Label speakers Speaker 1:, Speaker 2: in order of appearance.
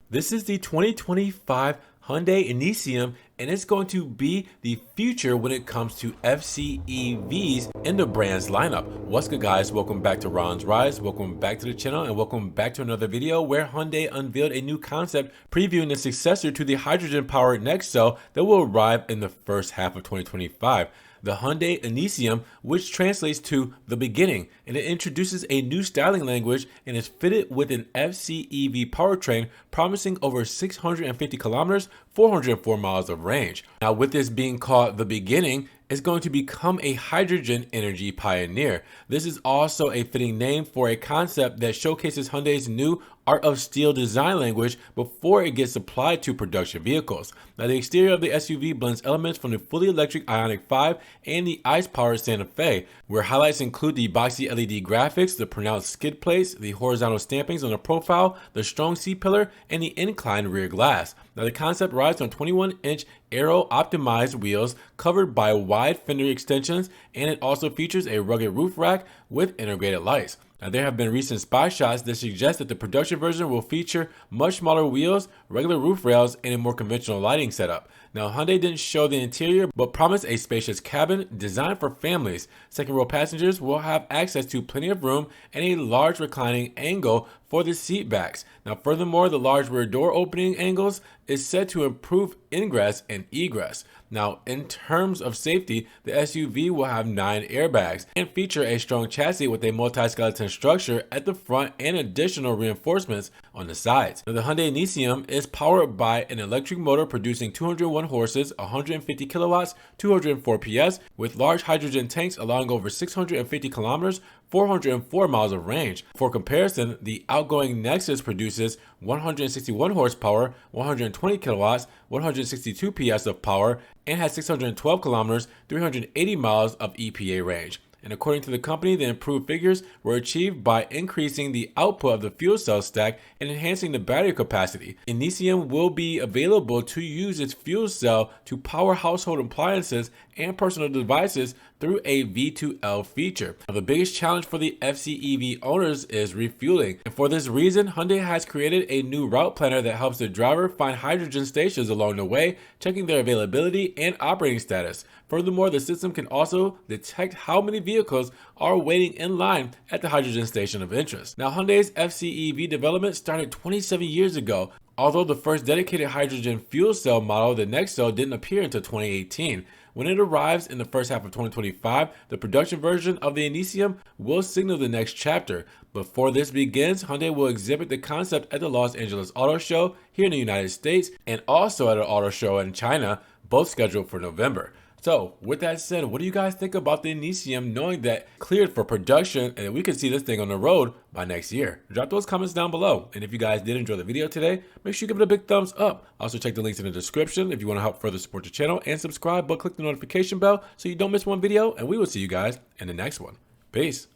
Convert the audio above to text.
Speaker 1: This is the 2025 Hyundai Initium, and it's going to be the future when it comes to FCEVs in the brand's lineup. What's good, guys? Welcome back to Ron's Rise. Welcome back to the channel, and welcome back to another video where Hyundai unveiled a new concept previewing the successor to the hydrogen-powered Nexo that will arrive in the first half of 2025. The Hyundai Initium, which translates to the beginning, and it introduces a new styling language and is fitted with an FCEV powertrain promising over 650 kilometers, 404 miles of range. Now, with this being called the beginning, it's going to become a hydrogen energy pioneer. This is also a fitting name for a concept that showcases Hyundai's new art of steel design language before it gets applied to production vehicles. Now, the exterior of the SUV blends elements from the fully electric Ioniq 5 and the ICE-powered Santa Fe, where highlights include the boxy LED graphics, the pronounced skid plates, the horizontal stampings on the profile, the strong C-pillar, and the inclined rear glass. Now, the concept rides on 21-inch aero-optimized wheels covered by wide fender extensions, and it also features a rugged roof rack with integrated lights. Now, there have been recent spy shots that suggest that the production version will feature much smaller wheels, regular roof rails, and a more conventional lighting setup. Now, Hyundai didn't show the interior, but promised a spacious cabin designed for families. Second row passengers will have access to plenty of room and a large reclining angle for the seat backs. Now, furthermore, the large rear door opening angles is said to improve ingress and egress. Now, in terms of safety, the SUV will have 9 airbags and feature a strong chassis with a multi-skeleton structure at the front and additional reinforcements on the sides. Now, the Hyundai Initium is powered by an electric motor producing 201 horses, 150 kilowatts, 204 PS, with large hydrogen tanks allowing over 650 kilometers, 404 miles of range. For comparison, the outgoing Nexus produces 161 horsepower, 120 kilowatts, 162 PS of power, and has 612 kilometers, 380 miles of EPA range. And according to the company, the improved figures were achieved by increasing the output of the fuel cell stack and enhancing the battery capacity. Initium will be available to use its fuel cell to power household appliances and personal devices through a V2L feature. Now, the biggest challenge for the FCEV owners is refueling. And for this reason, Hyundai has created a new route planner that helps the driver find hydrogen stations along the way, checking their availability and operating status. Furthermore, the system can also detect how many vehicles are waiting in line at the hydrogen station of interest. Now, Hyundai's FCEV development started 27 years ago, although the first dedicated hydrogen fuel cell model, the Nexo, didn't appear until 2018. When it arrives in the first half of 2025, the production version of the Initium will signal the next chapter. Before this begins, Hyundai will exhibit the concept at the Los Angeles Auto Show here in the United States and also at an auto show in China, both scheduled for November. So, with that said, what do you guys think about the Initium, knowing that cleared for production and we could see this thing on the road by next year? Drop those comments down below. And if you guys did enjoy the video today, make sure you give it a big thumbs up. Also, check the links in the description if you want to help further support the channel, and subscribe, but click the notification bell so you don't miss one video, and we will see you guys in the next one. Peace.